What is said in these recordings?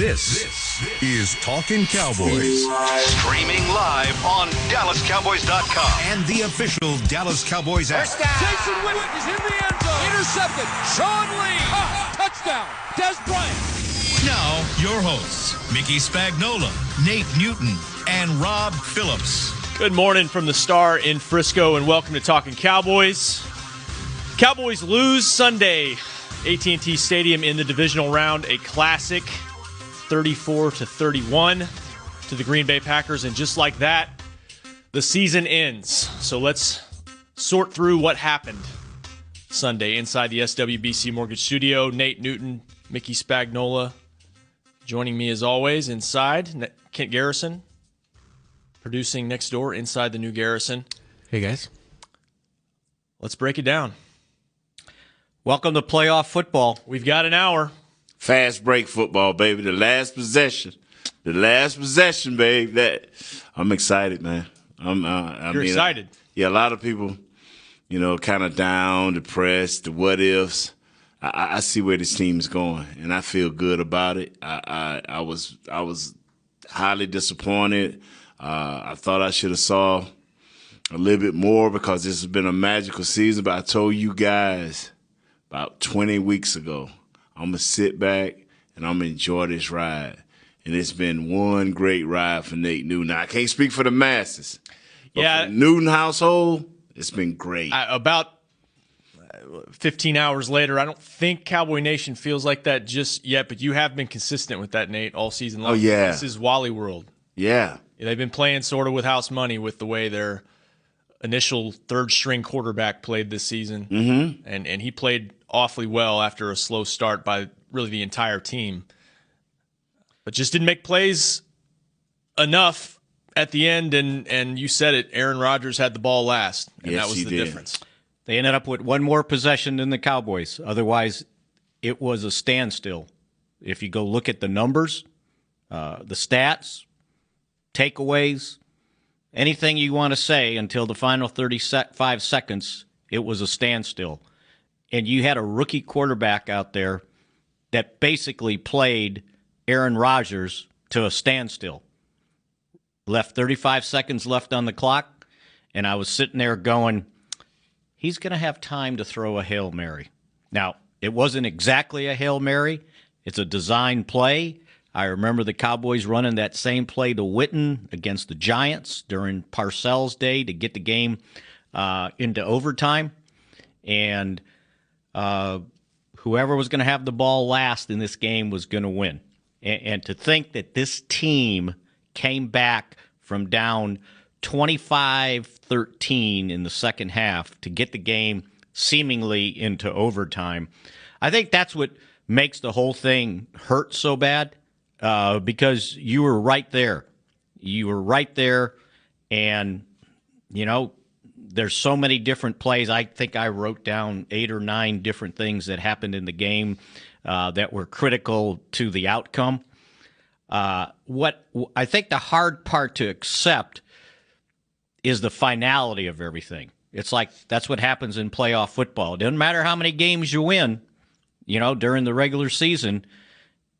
This is Talkin Cowboys. Streaming live on DallasCowboys.com. And the official Dallas Cowboys app. First down. Jason Witten is in the end zone. Intercepted. Sean Lee. Touchdown. Des Bryant. Now, your hosts, Mickey Spagnola, Nate Newton, and Rob Phillips. Good morning from the Star in Frisco, and welcome to Talkin Cowboys. Cowboys lose Sunday, AT&T Stadium in the divisional round, a classic 34-31 to the Green Bay Packers, and just like that, the season ends. So let's sort through what happened Sunday inside the SWBC Mortgage Studio. Nate Newton, Mickey Spagnola, joining me as always inside. Kent Garrison, producing next door inside the new Garrison. Hey, guys. Let's break it down. Welcome to playoff football. We've got an hour. Fast break football, baby. The last possession, baby. I'm excited, man. You're excited. Yeah, a lot of people, kind of down, depressed, the what ifs. I see where this team is going, and I feel good about it. I was highly disappointed. I thought I should have saw a little bit more because this has been a magical season. But I told you guys about 20 weeks ago, I'm going to sit back and I'm going to enjoy this ride. And it's been one great ride for Nate Newton. Now, I can't speak for the masses. But for the Newton household, it's been great. About 15 hours later, I don't think Cowboy Nation feels like that just yet, but you have been consistent with that, Nate, all season long. Oh, yeah. This is Wally World. Yeah. They've been playing sort of with house money with the way their initial third-string quarterback played this season. Mm-hmm. And he played awfully well after a slow start by really the entire team. But just didn't make plays enough at the end, and you said it, Aaron Rodgers had the ball last, and yes, that was the difference. They ended up with one more possession than the Cowboys. Otherwise, it was a standstill. If you go look at the numbers, the stats, takeaways, anything you want to say until the final 35 seconds, it was a standstill. And you had a rookie quarterback out there that basically played Aaron Rodgers to a standstill. Left 35 seconds left on the clock, and I was sitting there going, he's going to have time to throw a Hail Mary. Now, it wasn't exactly a Hail Mary. It's a design play. I remember the Cowboys running that same play to Witten against the Giants during Parcells' day to get the game into overtime. And whoever was going to have the ball last in this game was going to win. And to think that this team came back from down 25-13 in the second half to get the game seemingly into overtime, I think that's what makes the whole thing hurt so bad, because you were right there. You were right there, and, there's so many different plays. I think I wrote down 8 or 9 different things that happened in the game that were critical to the outcome. What I think the hard part to accept is the finality of everything. It's like that's what happens in playoff football. It doesn't matter how many games you win, during the regular season.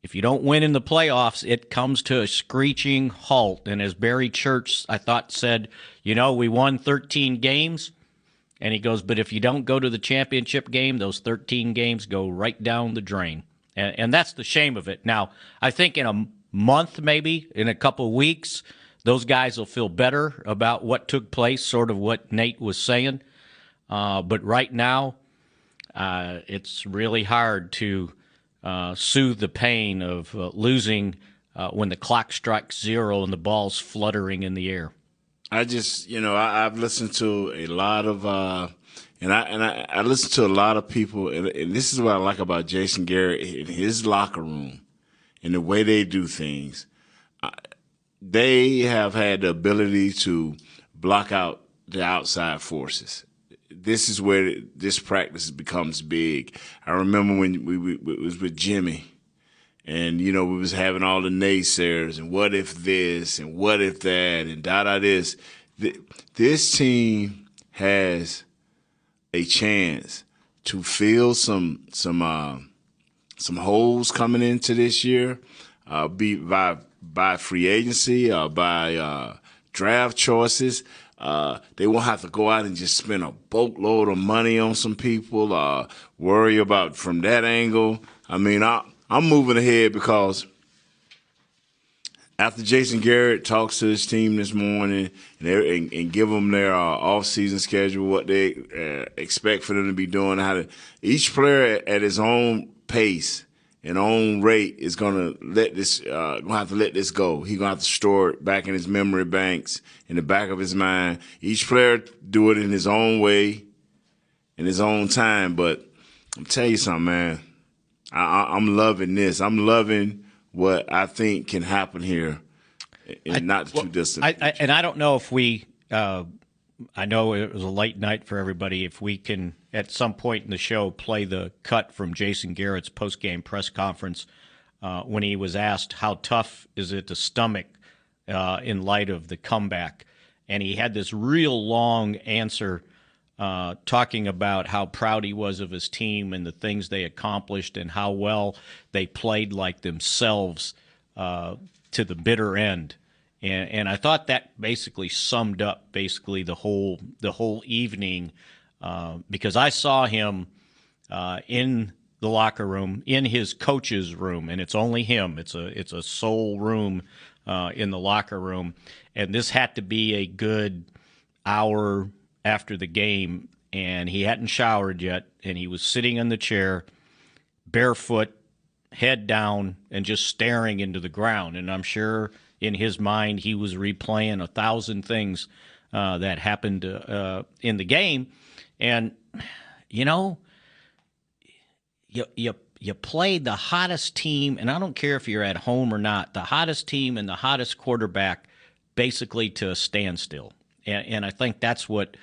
If you don't win in the playoffs, it comes to a screeching halt. And as Barry Church, I thought, said, we won 13 games. And he goes, but if you don't go to the championship game, those 13 games go right down the drain. And that's the shame of it. Now, I think in a month, maybe, in a couple of weeks, those guys will feel better about what took place, sort of what Nate was saying. But right now, it's really hard to soothe the pain of losing when the clock strikes 0 and the ball's fluttering in the air. I just, I've listened to a lot of, and I listen to a lot of people, and this is what I like about Jason Garrett in his locker room and the way they do things. They have had the ability to block out the outside forces. This is where this practice becomes big. I remember when we was with Jimmy, and, we was having all the naysayers and what if this and what if that and this. This team has a chance to fill some holes coming into this year. be by free agency or by draft choices. They won't have to go out and just spend a boatload of money on some people, worry about from that angle. I mean, I'm moving ahead because after Jason Garrett talks to his team this morning and give them their off-season schedule, what they expect for them to be doing, each player at his own pace and own rate is gonna have to let this go. He's gonna have to store it back in his memory banks, in the back of his mind. Each player do it in his own way, in his own time. But I'm telling you something, man. I'm loving this. I'm loving what I think can happen here, not too distant. And I don't know if we. I know it was a late night for everybody. If we can, at some point in the show, play the cut from Jason Garrett's post-game press conference when he was asked how tough is it to stomach in light of the comeback, and he had this real long answer talking about how proud he was of his team and the things they accomplished and how well they played like themselves to the bitter end. And I thought that basically summed up the whole evening because I saw him in the locker room, in his coach's room, and it's only him. It's a sole room in the locker room, and this had to be a good hour after the game, and he hadn't showered yet, and he was sitting in the chair, barefoot, head down, and just staring into the ground. And I'm sure in his mind he was replaying 1,000 things that happened in the game. And, you know, you played the hottest team, and I don't care if you're at home or not, the hottest team and the hottest quarterback basically to a standstill. And I think that's what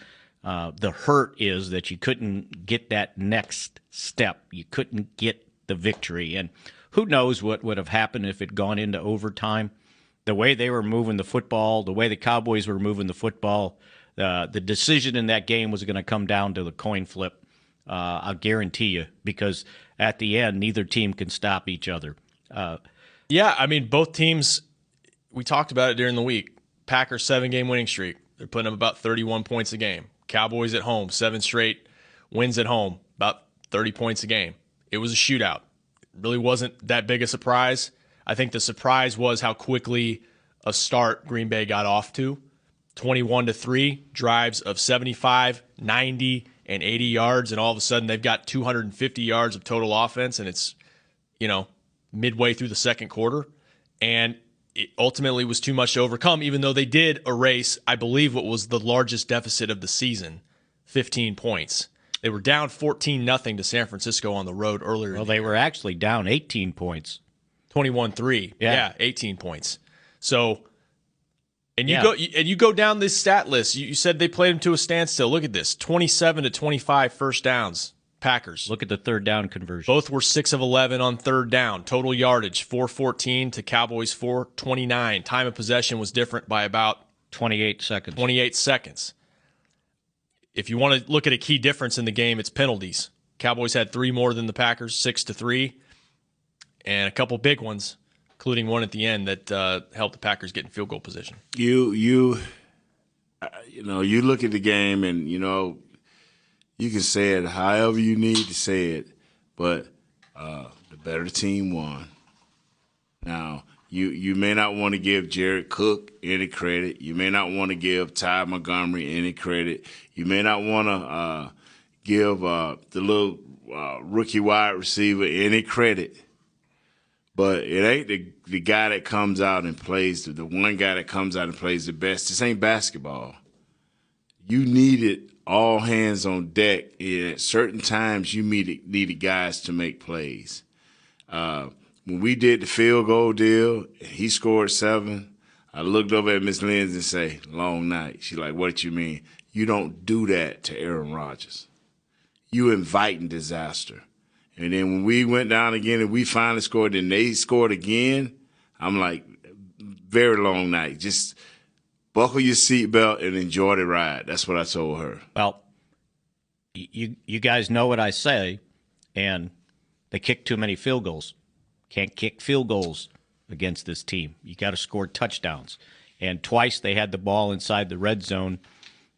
the hurt is, that you couldn't get that next step. You couldn't get the victory. And who knows what would have happened if it had gone into overtime. The way they were moving the football, the way the Cowboys were moving the football, the decision in that game was going to come down to the coin flip. I'll guarantee you, because at the end, neither team can stop each other. Yeah, I mean, both teams, we talked about it during the week. Packers 7-game winning streak. They're putting up about 31 points a game. Cowboys at home, 7 straight wins at home, about 30 points a game. It was a shootout. It really wasn't that big a surprise. I think the surprise was how quickly a start Green Bay got off to. 21-3, drives of 75, 90, and 80 yards, and all of a sudden they've got 250 yards of total offense, and it's, midway through the second quarter. And it ultimately was too much to overcome, even though they did erase, I believe, what was the largest deficit of the season, 15 points. They were down 14-0 to San Francisco on the road earlier. Well, they were actually down 18 points. 21-3. Yeah, 18 points. So, and you Yeah. you go down this stat list. You said they played them to a standstill. Look at this: 27-25 first downs. Packers. Look at the third down conversion. Both were 6 of 11 on third down. Total yardage 414 to Cowboys 429. Time of possession was different by about 28 seconds. 28 seconds. If you want to look at a key difference in the game, it's penalties. Cowboys had 3 more than the Packers, 6-3, and a couple big ones, including one at the end that helped the Packers get in field goal position. You look at the game and you can say it however you need to say it, but the better team won. Now, you may not want to give Jared Cook any credit. You may not want to give Ty Montgomery any credit. You may not want to give the little rookie wide receiver any credit. But it ain't the guy that comes out and plays, the one guy that comes out and plays the best. This ain't basketball. You needed all hands on deck. And at certain times, you needed guys to make plays. When we did the field goal deal, he scored 7. I looked over at Miss Lindsay and say, long night. She's like, what you mean? You don't do that to Aaron Rodgers. You inviting disaster. And then when we went down again and we finally scored and they scored again, I'm like, very long night. Just buckle your seatbelt and enjoy the ride. That's what I told her. Well, you guys know what I say, and they kick too many field goals. Can't kick field goals against this team. You got to score touchdowns. And twice they had the ball inside the red zone,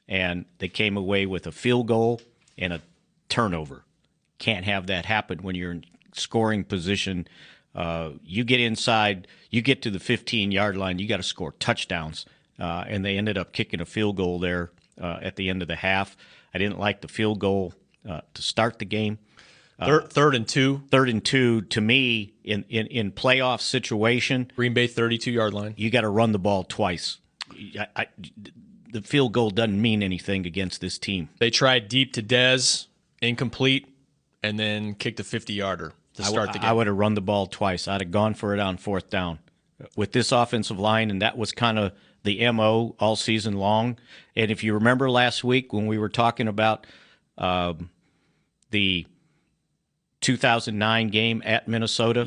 and they came away with a field goal and a turnover. Can't have that happen when you're in scoring position. You get inside, you get to the 15-yard line, you got to score touchdowns. And they ended up kicking a field goal there at the end of the half. I didn't like the field goal to start the game. Third and 2. Third and 2, to me, in playoff situation, Green Bay 32-yard line. you got to run the ball twice. The field goal doesn't mean anything against this team. They tried deep to Dez, incomplete, and then kicked a 50-yarder to start the game. I would have run the ball twice. I'd have gone for it on fourth down. With this offensive line, and that was kind of the MO all season long. And if you remember last week when we were talking about the 2009 game at Minnesota,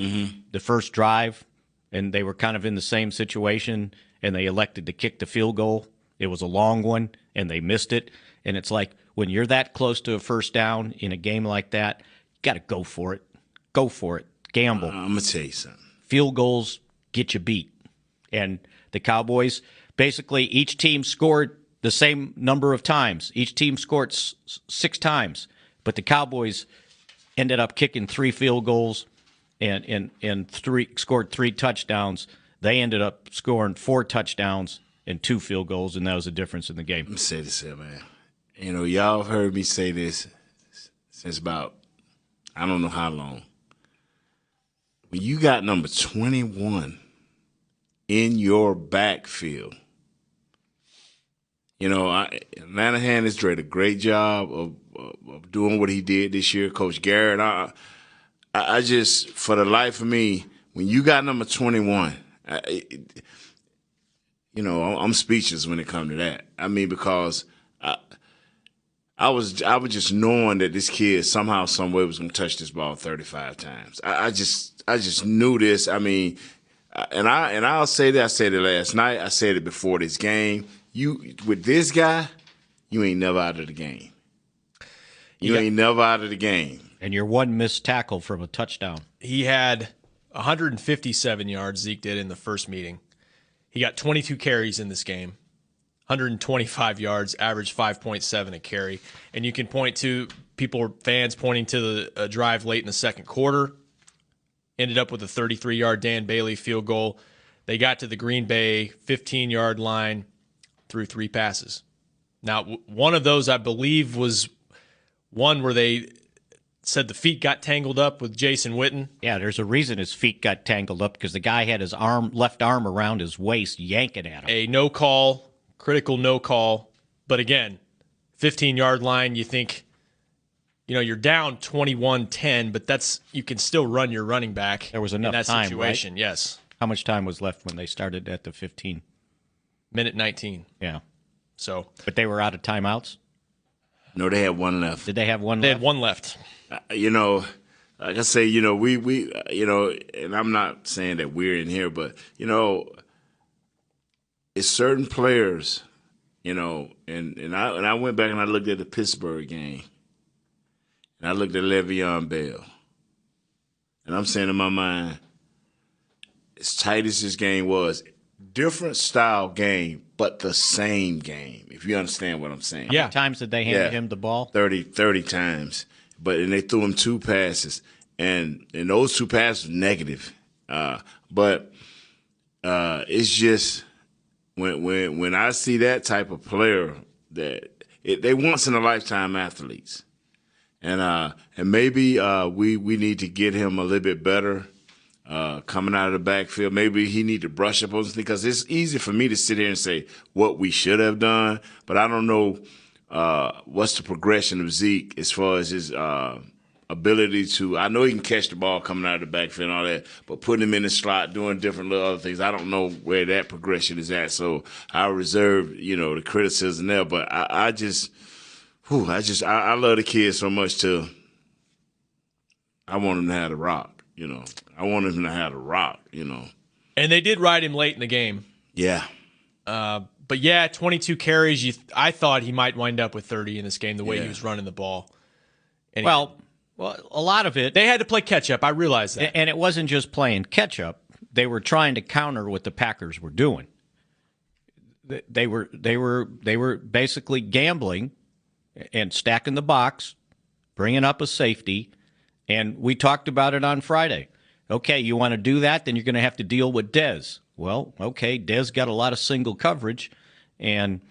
the first drive, and they were kind of in the same situation, and they elected to kick the field goal. It was a long one, and they missed it. And it's like, when you're that close to a first down in a game like that, you got to go for it. Go for it. Gamble. I'm going to tell you something. Field goals get you beat. And the Cowboys, basically each team scored the same number of times. Each team scored 6 times. But the Cowboys ended up kicking 3 field goals and scored 3 touchdowns. They ended up scoring 4 touchdowns and 2 field goals, and that was the difference in the game. Let me say this here, man. You know, y'all have heard me say this since about, I don't know how long. When you got number 21 in your backfield, you know, Lanahan has did a great job of doing what he did this year. Coach Garrett, I just, for the life of me, when you got number 21, you know, I'm speechless when it comes to that. I mean, because I was just knowing that this kid somehow, some way was going to touch this ball 35 times. I just knew this. I mean, I'll say that. I said it last night. I said it before this game. You with this guy, you ain't never out of the game. You ain't never out of the game. And you're one missed tackle from a touchdown. He had 157 yards, Zeke did, in the first meeting. He got 22 carries in this game, 125 yards, average 5.7 a carry. And you can point to fans pointing to the drive late in the second quarter. Ended up with a 33-yard Dan Bailey field goal. They got to the Green Bay 15-yard line through 3 passes. Now, one of those, I believe, was one where they said the feet got tangled up with Jason Witten. Yeah, there's a reason his feet got tangled up, because the guy had his left arm around his waist, yanking at him. A no call, critical no call. But again, 15-yard line, you think, you know, you're down 21-10, but you can still run your running back. There was enough in that time, situation, right? Yes. How much time was left when they started at the 15? Minute 19. Yeah. So, but they were out of timeouts? No, they had one left. Did they have one they left? had one left. You know, like I say, you know, we you know, and I'm not saying that we're in here, but, you know, it's certain players, you know, and I went back and I looked at the Pittsburgh game, and I looked at Le'Veon Bell, and I'm saying in my mind, as tight as this game was, different style game, but the same game, if you understand what I'm saying. Yeah. How many times did they hand him the ball? 30 times. And they threw him 2 passes. And those 2 passes were negative. But it's just when I see that type of player, they once in a lifetime athletes. And maybe we need to get him a little bit better. Coming out of the backfield, maybe he need to brush up on something, because it's easy for me to sit here and say what we should have done, but I don't know what's the progression of Zeke as far as his ability to. I know he can catch the ball coming out of the backfield and all that, but putting him in the slot, doing different little other things, I don't know where that progression is at. So I reserve, you know, the criticism there. But I love the kid so much too. I want him to have the rock. You know, I wanted him to have a rock, you know. And they did ride him late in the game. Yeah. But, yeah, 22 carries. I thought he might wind up with 30 in this game, the way he was running the ball. And Well, a lot of it. they had to play catch-up. I realize that. And it wasn't just playing catch-up. they were trying to counter what the Packers were doing. They were basically gambling and stacking the box, bringing up a safety, and we talked about it on Friday. Okay, you want to do that, then you're going to have to deal with Dez. Well, okay, Dez got a lot of single coverage and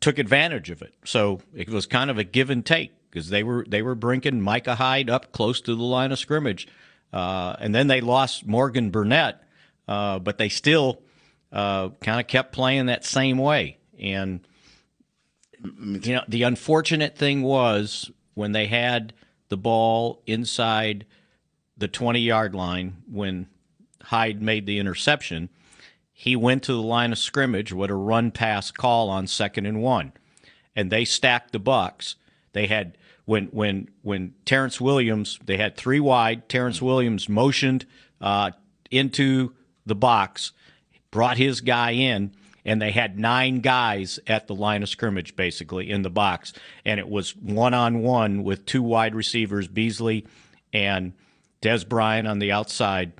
took advantage of it. So it was kind of a give and take because they were bringing Micah Hyde up close to the line of scrimmage, and then they lost Morgan Burnett, but they still kind of kept playing that same way. And the unfortunate thing was when they had the ball inside the 20-yard line when Hyde made the interception, he went to the line of scrimmage with a run-pass call on 2nd and 1, and they stacked the box. They had when Terrence Williams, they had 3 wide. Terrence Williams motioned into the box, brought his guy in, and they had 9 guys at the line of scrimmage, basically, in the box. And it was one-on-one with 2 wide receivers, Beasley and Des Bryant on the outside.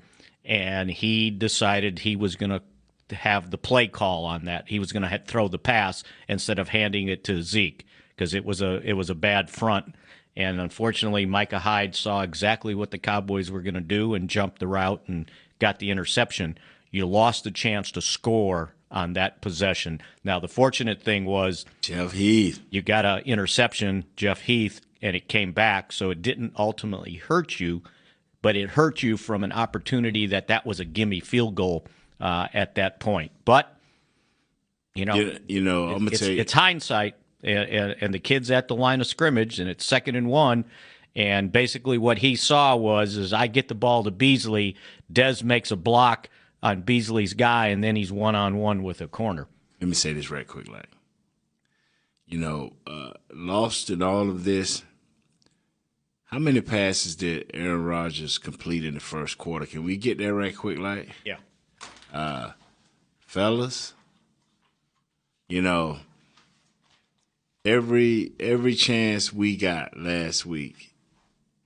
And he decided he was going to have the play call on that. He was going to throw the pass instead of handing it to Zeke because it was a bad front. And unfortunately, Micah Hyde saw exactly what the Cowboys were going to do and jumped the route and got the interception. You lost the chance to score on that possession. Now, the fortunate thing was Jeff Heath. You got an interception, Jeff Heath, and it came back, so it didn't ultimately hurt you, but it hurt you from an opportunity that was a gimme field goal at that point. But, I'm going to tell you. It's hindsight, and the kid's at the line of scrimmage, and it's 2nd and 1, and basically what he saw was I get the ball to Beasley, Dez makes a block on Beasley's guy, and then he's one-on-one with a corner. Let me say this right quick, like, lost in all of this, how many passes did Aaron Rodgers complete in the first quarter? Can we get that right quick, like? Yeah. Fellas, every chance we got last week,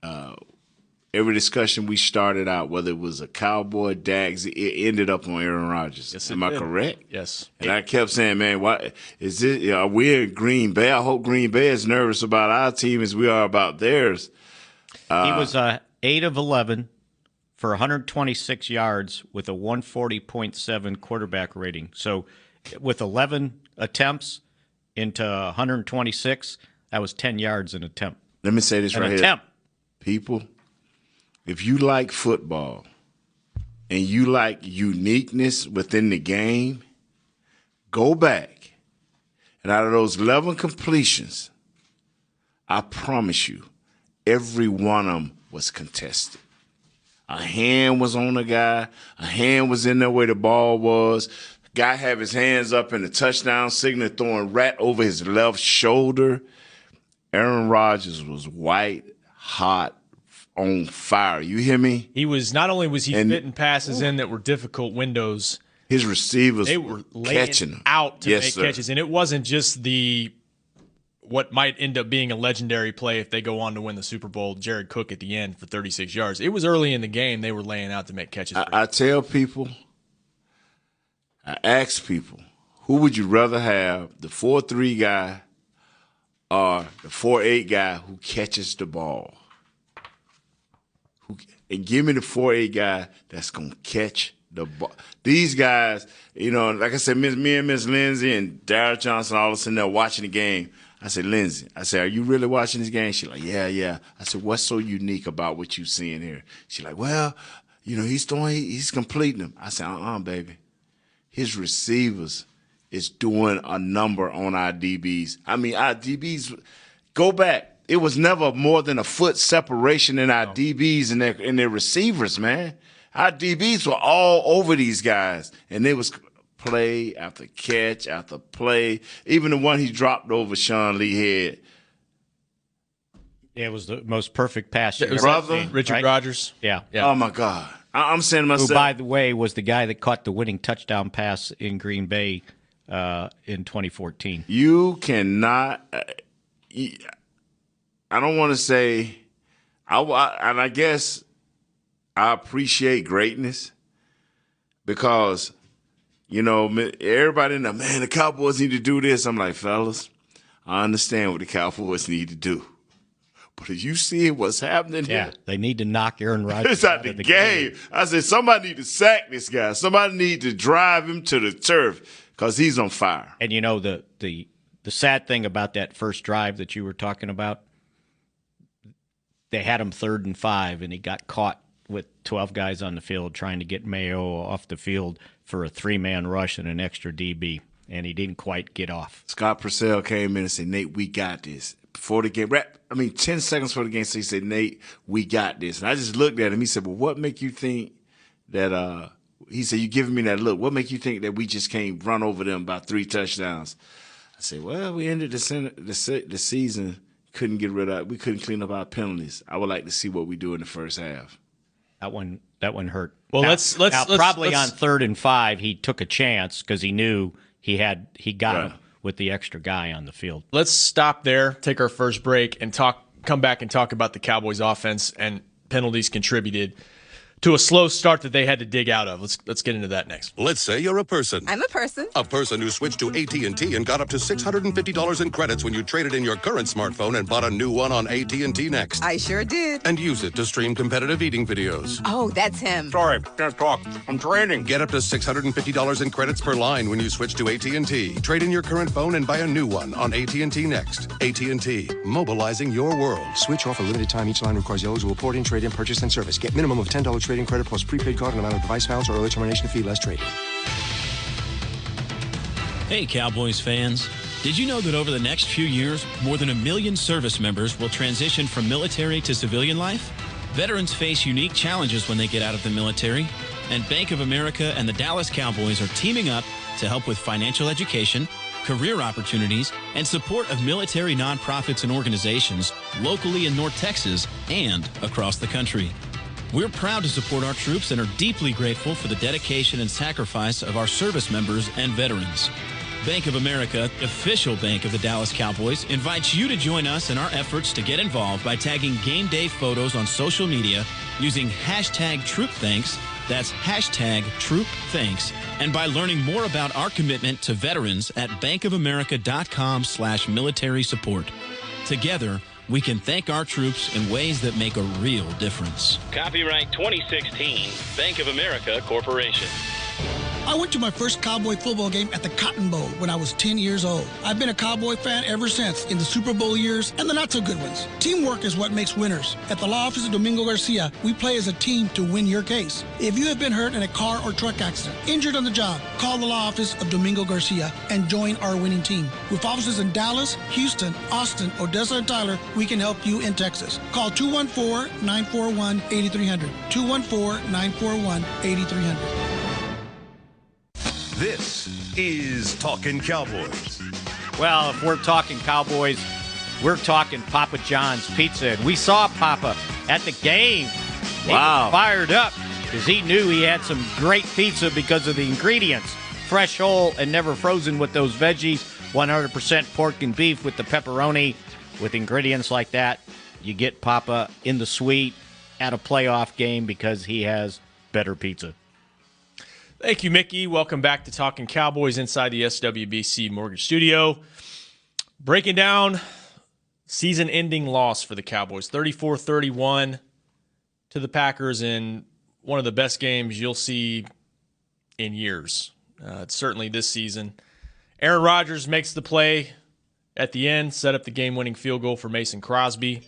every discussion we started out, whether it was a Cowboy, Dax, it ended up on Aaron Rodgers. Yes, Am I correct? Yes. And I kept saying, man, why is this? Are we in Green Bay? I hope Green Bay is nervous about our team as we are about theirs. He was 8 of 11 for 126 yards with a 140.7 quarterback rating. So with 11 attempts into 126, that was 10 yards an attempt. Let me say this right here. People, if you like football and you like uniqueness within the game, go back. And out of those 11 completions, I promise you, every one of them was contested. A hand was on a guy. A hand was in there where the ball was. Guy have his hands up in the touchdown signal, throwing right over his left shoulder. Aaron Rodgers was white hot, on fire. You hear me? He was not only was he fitting passes in that were difficult windows. His receivers they were laying catching out to make sir. catches, and it wasn't just what might end up being a legendary play if they go on to win the Super Bowl, Jared Cook at the end for 36 yards. It was early in the game they were laying out to make catches. I tell people, I ask people, who would you rather have, the 4-3 guy or the 4-8 guy who catches the ball? And give me the 4-8 guy that's going to catch the ball. These guys, like I said, me and Miss Lindsay and Darryl Johnson all of a sudden they're watching the game. I said, Lindsay, are you really watching this game? She's like, yeah. I said, what's so unique about what you seeing here? She's like, well, he's completing them. I said, baby. His receivers is doing a number on our DBs. I mean, our DBs, go back. It was never more than a foot separation in our DBs and their receivers, man. Our DBs were all over these guys, and it was play after catch after play. Even the one he dropped over Sean Lee head. Yeah, it was the most perfect pass. Brother, Richard Rodgers. Yeah. Oh, my God. I'm saying to myself. Who, by the way, was the guy that caught the winning touchdown pass in Green Bay in 2014. You cannot I don't want to say and I guess I appreciate greatness, because, everybody in there, man, the Cowboys need to do this. I'm like, fellas, I understand what the Cowboys need to do. But if you see what's happening here, they need to knock Aaron Rodgers it's out the game. I said, somebody need to sack this guy. Somebody need to drive him to the turf because he's on fire. And the sad thing about that first drive that you were talking about, they had him 3rd and 5, and he got caught with 12 guys on the field trying to get Mayo off the field for a 3-man rush and an extra DB, and he didn't quite get off. Scott Purcell came in and said, Nate, we got this. Before the game, 10 seconds before the game, so he said, Nate, we got this. And I just looked at him. He said, well, what make you think that he said, you giving me that look. What make you think that we just can't run over them by 3 touchdowns? I said, well, we ended the season, we couldn't clean up our penalties. I would like to see what we do in the first half. That one hurt. Well, now, let's on 3rd and 5, he took a chance because he knew he got him with the extra guy on the field. Let's stop there, take our first break, and come back and talk about the Cowboys offense and penalties contributed to a slow start that they had to dig out of. Let's get into that next. Let's say you're a person. I'm a person. A person who switched to AT&T and got up to $650 in credits when you traded in your current smartphone and bought a new one on AT&T Next. I sure did. And use it to stream competitive eating videos. Oh, that's him. Sorry, can't talk. I'm trading. Get up to $650 in credits per line when you switch to AT&T. Trade in your current phone and buy a new one on AT&T Next. AT&T, mobilizing your world. Switch off a limited time. Each line requires eligible port-in, trade-in, purchase, and service. Get minimum of $10 trade-in credit plus prepaid card and amount of device balance or early termination fee less trade-in. Hey, Cowboys fans. Did you know that over the next few years, more than 1 million service members will transition from military to civilian life? Veterans face unique challenges when they get out of the military, and Bank of America and the Dallas Cowboys are teaming up to help with financial education, career opportunities, and support of military nonprofits and organizations locally in North Texas and across the country. We're proud to support our troops and are deeply grateful for the dedication and sacrifice of our service members and veterans. Bank of America, official bank of the Dallas Cowboys, invites you to join us in our efforts to get involved by tagging game day photos on social media using hashtag TroopThanks, that's hashtag TroopThanks, and by learning more about our commitment to veterans at bankofamerica.com/military support. Together, we can thank our troops in ways that make a real difference. Copyright 2016, Bank of America Corporation. I went to my first Cowboy football game at the Cotton Bowl when I was 10 years old. I've been a Cowboy fan ever since, in the Super Bowl years and the not-so-good ones. Teamwork is what makes winners. At the law office of Domingo Garcia, we play as a team to win your case. If you have been hurt in a car or truck accident, injured on the job, call the law office of Domingo Garcia and join our winning team. With offices in Dallas, Houston, Austin, Odessa, and Tyler, we can help you in Texas. Call 214-941-8300. 214-941-8300. This is Talkin Cowboys. Well, if we're talking Cowboys, we're talking Papa John's Pizza. And we saw Papa at the game. Wow. He was fired up because he knew he had some great pizza because of the ingredients. Fresh, whole, and never frozen with those veggies. 100% pork and beef with the pepperoni. With ingredients like that, you get Papa in the suite at a playoff game because he has better pizza. Thank you, Mickey. Welcome back to Talkin Cowboys inside the SWBC Mortgage Studio. Breaking down season-ending loss for the Cowboys, 34-31 to the Packers in one of the best games you'll see in years, certainly this season. Aaron Rodgers makes the play at the end, set up the game-winning field goal for Mason Crosby,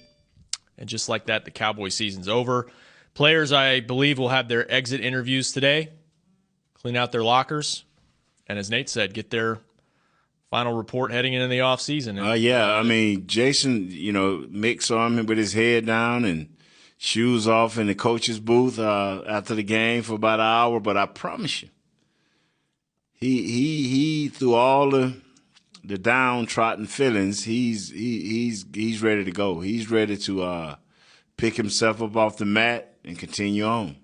and just like that, the Cowboys season's over. Players, I believe, will have their exit interviews today. Clean out their lockers, and as Nate said, get their final report heading into the offseason. I mean, Jason, Mick saw him with his head down and shoes off in the coach's booth after the game for about an hour. But I promise you, he through all the downtrodden feelings, he's ready to go. He's ready to pick himself up off the mat and continue on.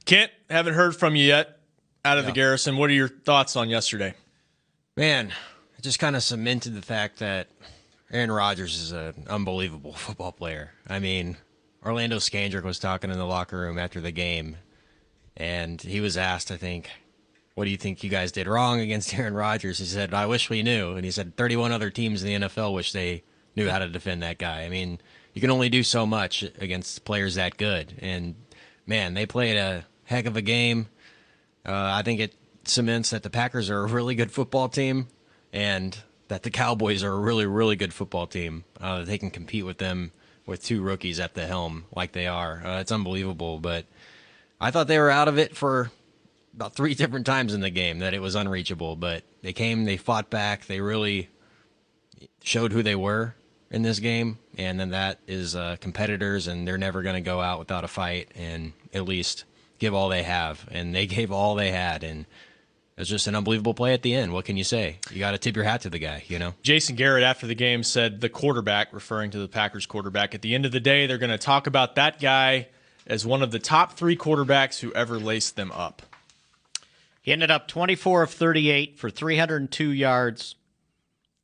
Kent, haven't heard from you yet. Out of the Garrison, what are your thoughts on yesterday? Man, it just kind of cemented the fact that Aaron Rodgers is an unbelievable football player. I mean, Orlando Scandrick was talking in the locker room after the game, And he was asked, I think, what do you think you guys did wrong against Aaron Rodgers? He said, I wish we knew. And he said 31 other teams in the NFL wish they knew how to defend that guy. I mean, you can only do so much against players that good. And, man, they played a heck of a game. I think it cements that the Packers are a really good football team and that the Cowboys are a really, really good football team. They can compete with them with two rookies at the helm like they are. It's unbelievable. But I thought they were out of it for about 3 different times in the game, that it was unreachable. But they came, they fought back, they really showed who they were in this game. And then that is competitors, and they're never going to go out without a fight and at least give all they have. And they gave all they had, and it was just an unbelievable play at the end. What can you say? You got to tip your hat to the guy, you know? Jason Garrett, after the game, said the quarterback, referring to the Packers quarterback, at the end of the day, they're going to talk about that guy as one of the top 3 quarterbacks who ever laced them up. He ended up 24 of 38 for 302 yards,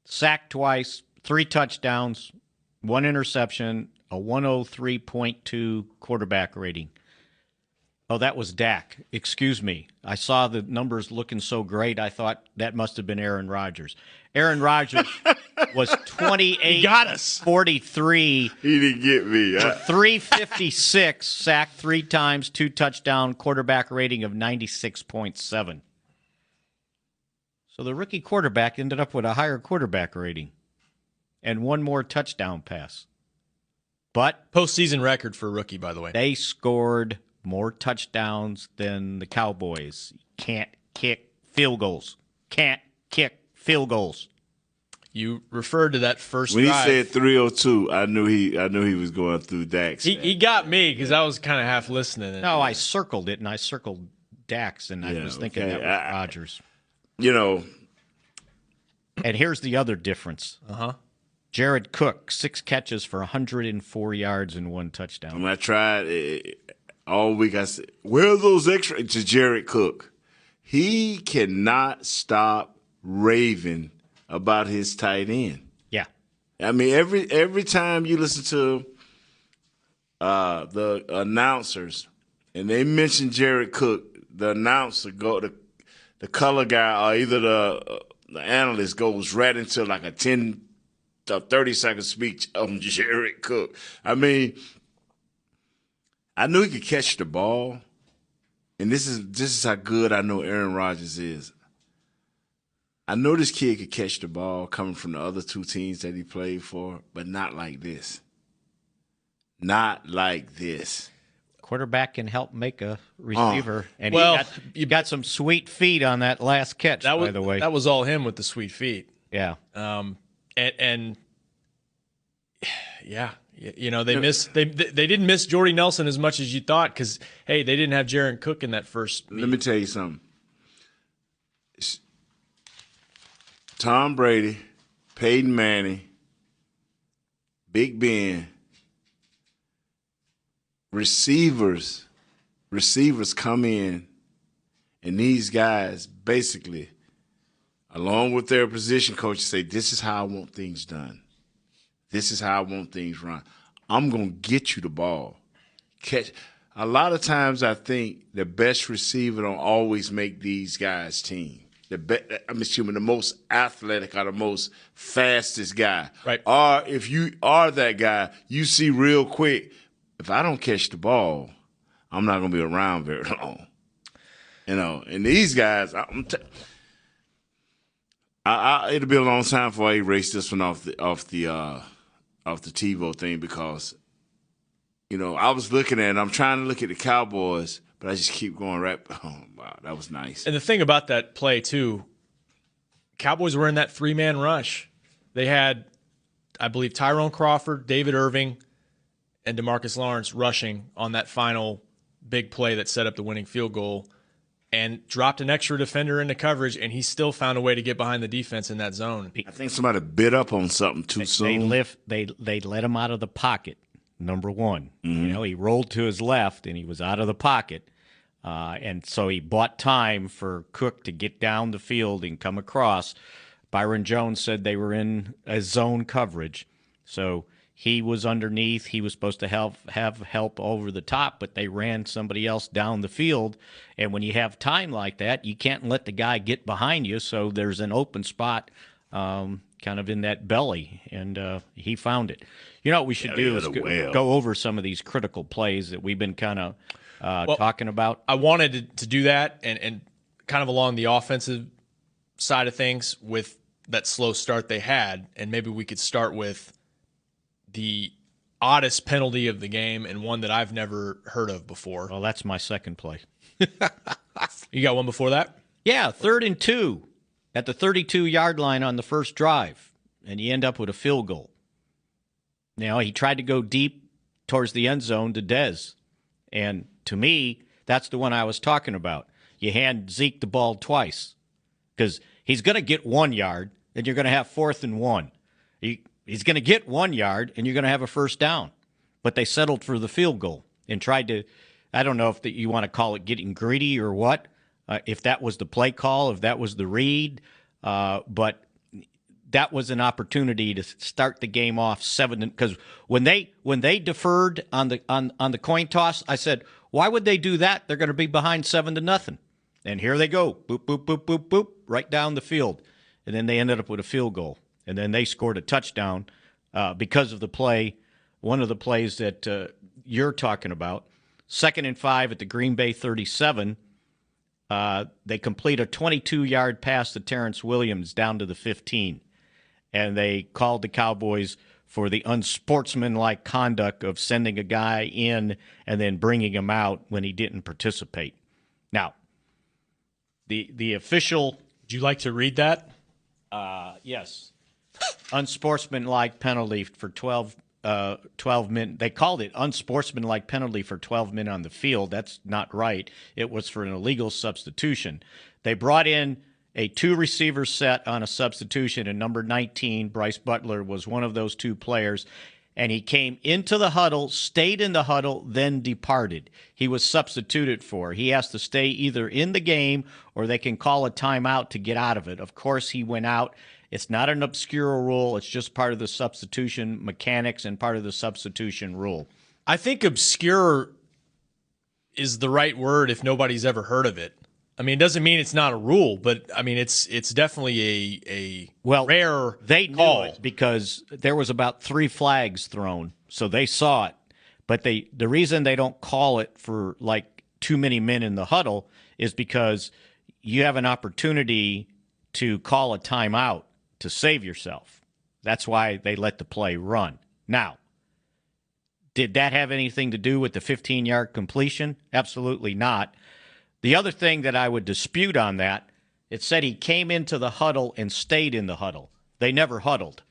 sacked twice, 3 touchdowns, 1 interception, a 103.2 quarterback rating. Oh, that was Dak. Excuse me. I saw the numbers looking so great, I thought that must have been Aaron Rodgers. Aaron Rodgers was 28 got us. 43. He didn't get me. For 356, sacked 3 times, 2 touchdown, quarterback rating of 96.7. So the rookie quarterback ended up with a higher quarterback rating and 1 more touchdown pass. But postseason record for a rookie, by the way. They scored more touchdowns than the Cowboys. Can't kick field goals. Can't kick field goals. You referred to that first when drive. he said 302, I knew he was going through Dax. He got me because I was kind of half listening. No, I circled it, and I circled Dax, and I was thinking that was Rodgers. You know. And here's the other difference. Jared Cook, 6 catches for 104 yards and 1 touchdown. When I tried all week, I said, where are those extra? To Jared Cook. He cannot stop raving about his tight end. Yeah. I mean, every time you listen to the announcers and they mention Jared Cook, the announcer the color guy or either the analyst goes right into like a 10 to 30-second speech on Jared Cook. I mean, I knew he could catch the ball, and this is how good I know Aaron Rodgers is. I know this kid could catch the ball coming from the other 2 teams that he played for, but not like this. Not like this. Quarterback can help make a receiver, and he got some sweet feet on that last catch. By the way, that was all him with the sweet feet. Yeah, and yeah, you know they didn't miss Jordy Nelson as much as you thought because hey, they didn't have Jared Cook in that first. Let me tell you something. Tom Brady, Peyton Manning, Big Ben. Receivers come in, and these guys basically, along with their position coaches, say, this is how I want things done. This is how I want things run. I'm going to get you the ball. Catch. A lot of times I think the best receiver don't always make these guys' team. The most athletic or the most fastest guy. Right. Or if you are that guy, you see real quick, if I don't catch the ball, I'm not going to be around very long. You know, and these guys, it'll be a long time before I erase this one off the TiVo thing because, you know, I was looking at it. I'm trying to look at the Cowboys, but I just keep going right. Oh, wow, that was nice. And the thing about that play too, Cowboys were in that 3-man rush. They had, I believe, Tyrone Crawford, David Irving, and DeMarcus Lawrence rushing on that final big play that set up the winning field goal and dropped an extra defender into coverage, and he still found a way to get behind the defense in that zone. I think somebody bit up on something too soon. They let him out of the pocket, number one. Mm-hmm. You know, he rolled to his left, and he was out of the pocket. And so he bought time for Cook to get down the field and come across. Byron Jones said they were in a zone coverage. So He was underneath. He was supposed to have help over the top, but they ran somebody else down the field. And when you have time like that, you can't let the guy get behind you. So there's an open spot kind of in that belly, and he found it. You know what we should do is go over some of these critical plays that we've been kind of talking about. I wanted to do that and kind of along the offensive side of things with that slow start they had, and maybe we could start with the oddest penalty of the game and one that I've never heard of before. Well, that's my second play. You got one before that? Yeah, 3rd and 2 at the 32-yard line on the first drive, and you end up with a field goal. Now, he tried to go deep towards the end zone to Dez, and to me, that's the one I was talking about. You hand Zeke the ball twice because he's going to get 1 yard, and you're going to have 4th and 1. He's going to get 1 yard, and you're going to have a first down. But they settled for the field goal and tried to, I don't know if you want to call it getting greedy or what, if that was the play call, if that was the read. But that was an opportunity to start the game off 7. Because when they deferred on the coin toss, I said, why would they do that? They're going to be behind 7-0. And here they go, boop, boop, boop, boop, boop, right down the field. And then they ended up with a field goal. And then they scored a touchdown because of the play, one of the plays that you're talking about. 2nd and 5 at the Green Bay 37. They complete a 22-yard pass to Terrence Williams down to the 15. And they called the Cowboys for the unsportsmanlike conduct of sending a guy in and then bringing him out when he didn't participate. Now, the official... Would you like to read that? Yes. Unsportsmanlike penalty for 12 minutes. They called it unsportsmanlike penalty for 12 men on the field. That's not right. It was for an illegal substitution. They brought in a 2-receiver set on a substitution, and number 19, Bryce Butler, was one of those 2 players. And he came into the huddle, stayed in the huddle, then departed. He was substituted for. He has to stay either in the game or they can call a timeout to get out of it. Of course, he went out. It's not an obscure rule. It's just part of the substitution mechanics and part of the substitution rule. I think obscure is the right word if nobody's ever heard of it. I mean, it doesn't mean it's not a rule, but I mean, it's definitely a rare they knew call. It because there was about 3 flags thrown, so they saw it. But the reason they don't call it for like too many men in the huddle is because you have an opportunity to call a timeout to save yourself. That's why they let the play run. Now, did that have anything to do with the 15-yard completion? Absolutely not. The other thing that I would dispute on that, it said he came into the huddle and stayed in the huddle. They never huddled.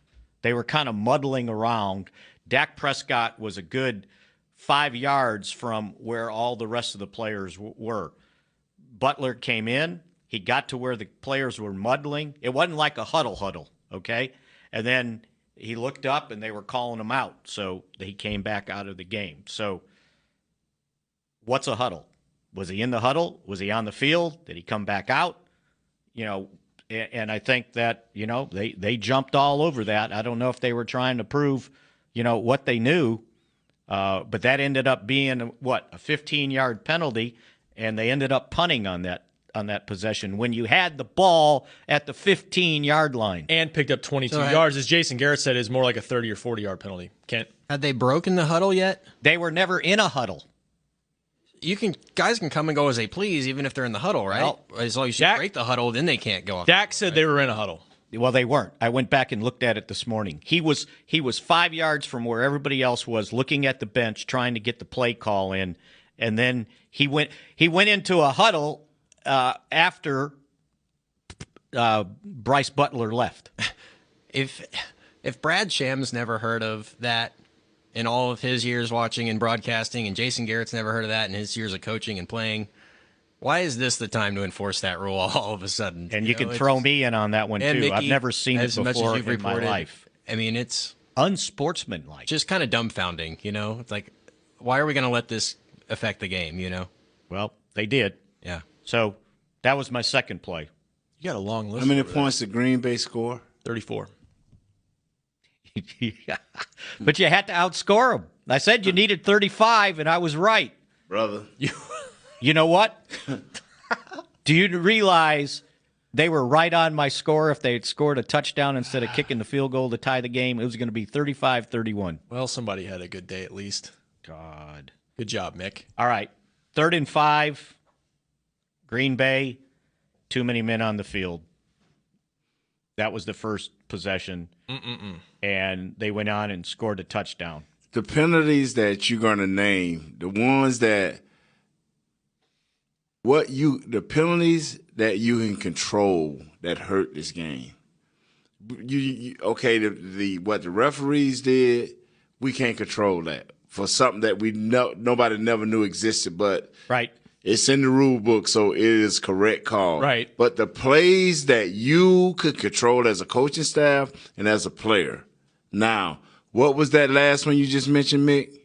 They were kind of muddling around. Dak Prescott was a good 5 yards from where all the rest of the players were. Butler came in. He got to where the players were muddling. It wasn't like a huddle, okay? And then he looked up and they were calling him out. So he came back out of the game. So what's a huddle? Was he in the huddle? Was he on the field? Did he come back out? You know, and I think that, you know, they jumped all over that. I don't know if they were trying to prove, you know, what they knew, but that ended up being, a 15-yard penalty, and they ended up punting on that possession when you had the ball at the 15-yard line. And picked up 22 yards. As Jason Garrett said, is more like a 30 or 40-yard penalty. Kent? Had they broken the huddle yet? They were never in a huddle. Guys can come and go as they please, even if they're in the huddle, right? Well, as long as you break the huddle, then they can't go off. Dak said they were in a huddle. Well, they weren't. I went back and looked at it this morning. He was 5 yards from where everybody else was, looking at the bench, trying to get the play call in, and then he went into a huddle after Bryce Butler left. If Brad Sham's never heard of that in all of his years watching and broadcasting, and Jason Garrett's never heard of that in his years of coaching and playing, why is this the time to enforce that rule all of a sudden? And you can throw me in on that one, too. Mickey, I've never seen it before in my life. I mean, it's unsportsmanlike. Just kind of dumbfounding, you know? It's like, why are we going to let this affect the game, you know? Well, they did. Yeah. So that was my second play. You got a long list. How many points did Green Bay score? 34. But you had to outscore them. I said you needed 35, and I was right. Brother. You know what? Do you realize they were right on my score? If they had scored a touchdown instead of kicking the field goal to tie the game, it was going to be 35-31. Well, somebody had a good day at least. God. Good job, Mick. All right. 3rd and 5. Green Bay. Too many men on the field. That was the first possession. And they went on and scored a touchdown. The penalties that you're going to name, the ones that the penalties that you can control that hurt this game. Okay, what the referees did, we can't control that for something that nobody never knew existed, but right. It's in the rule book, so it is correct call. Right. But the plays that you could control as a coaching staff and as a player. Now, what was that last one you just mentioned, Mick?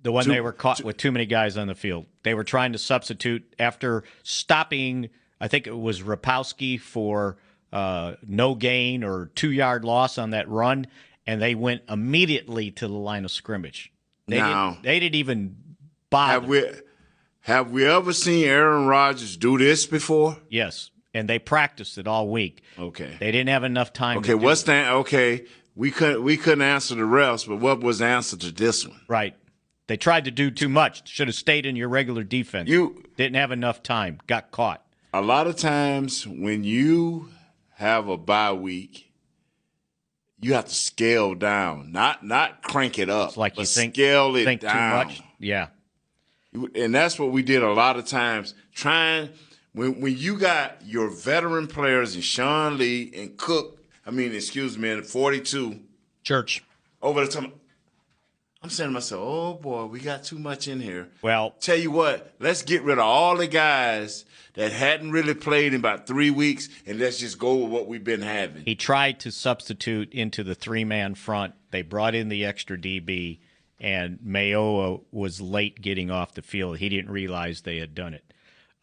The one they were caught with too many guys on the field. They were trying to substitute after stopping, I think it was Rapowski for no gain or 2-yard loss on that run, and they went immediately to the line of scrimmage. They didn't even bother. Have we ever seen Aaron Rodgers do this before? Yes, and they practiced it all week. Okay. They didn't have enough time. Okay, what's that? Okay, we couldn't answer the refs, but what was the answer to this one? Right. They tried to do too much. Should have stayed in your regular defense. You didn't have enough time. Got caught. A lot of times when you have a bye week, you have to scale down, not crank it up. It's like you think scale it think down. Too much. Yeah. And that's what we did a lot of times. When you got your veteran players and Sean Lee and Cook, and 42. Church. Over the time. I'm saying to myself, oh, boy, we got too much in here. Well, tell you what, let's get rid of all the guys that hadn't really played in about 3 weeks, and let's just go with what we've been having. He tried to substitute into the 3-man front. They brought in the extra DB, and Mayoa was late getting off the field. He didn't realize they had done it.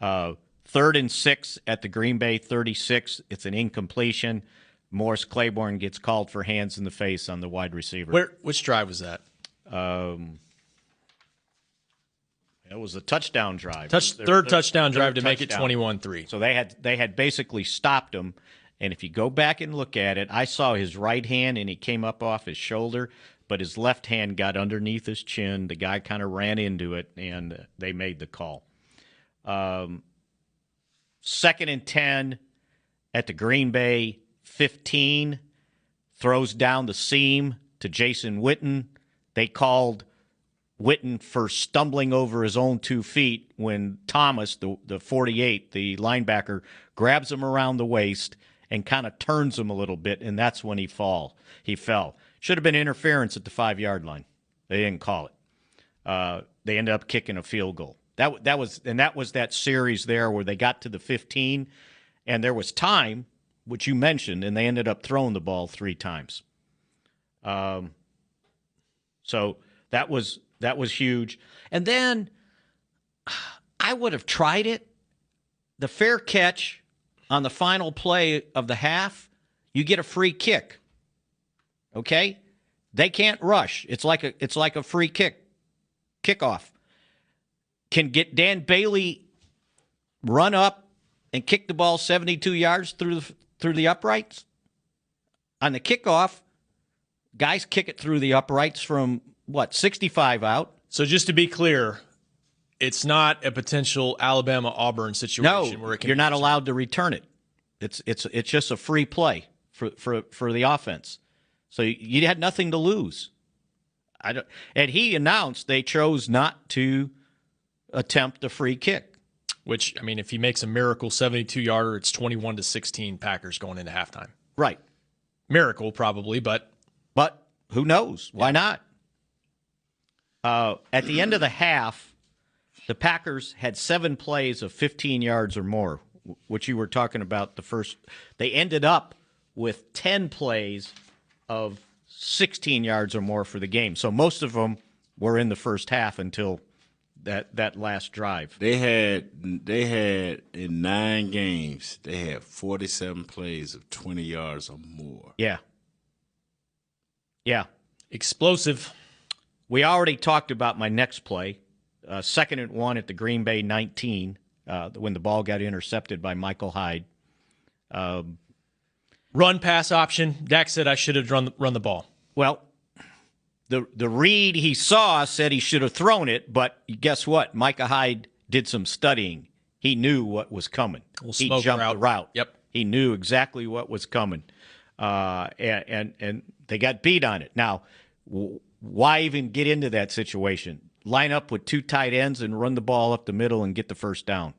3rd and 6 at the Green Bay 36. It's an incompletion. Morris Claiborne gets called for hands in the face on the wide receiver. Which drive was that? It was a touchdown drive. Third touchdown drive to make it 21-3. So they had basically stopped him. And if you go back and look at it, I saw his right hand and he came up off his shoulder, but his left hand got underneath his chin. The guy kind of ran into it, and they made the call. 2nd and 10 at the Green Bay 15. Throws down the seam to Jason Witten. They called Witten for stumbling over his own 2 feet when Thomas, the 48, the linebacker, grabs him around the waist and kind of turns him a little bit, and that's when he fell. Should have been interference at the 5-yard line. They didn't call it. They ended up kicking a field goal. That was that series there where they got to the 15, and there was time, which you mentioned, and they ended up throwing the ball 3 times. So that was huge. And then I would have tried it. The fair catch on the final play of the half, you get a free kick. Okay? They can't rush. It's like a free kickoff. Can get Dan Bailey run up and kick the ball 72 yards through the uprights? On the kickoff, guys kick it through the uprights from, 65 out. So just to be clear, it's not a potential Alabama-Auburn situation where it can. You're not allowed to return it. It's just a free play for the offense. So you had nothing to lose. And he announced they chose not to attempt the free kick. Which, if he makes a miracle 72-yarder, it's 21-16 Packers going into halftime. Right. Miracle probably, but who knows? Why not? At the end of the half, the Packers had 7 plays of 15 yards or more, which you were talking about the first. They ended up with 10 plays of 16 yards or more for the game. So most of them were in the first half until that last drive. They had in 9 games, they had 47 plays of 20 yards or more. Yeah. Yeah. Explosive. We already talked about my next play. 2nd and 1 at the Green Bay 19 when the ball got intercepted by Michael Hyde. Run pass option. Dak said I should have run the ball. Well, the read he saw said he should have thrown it, but guess what? Micah Hyde did some studying. He knew what was coming. He jumped the route. Yep. He knew exactly what was coming. And they got beat on it. Now, why even get into that situation? Line up with 2 tight ends and run the ball up the middle and get the first down.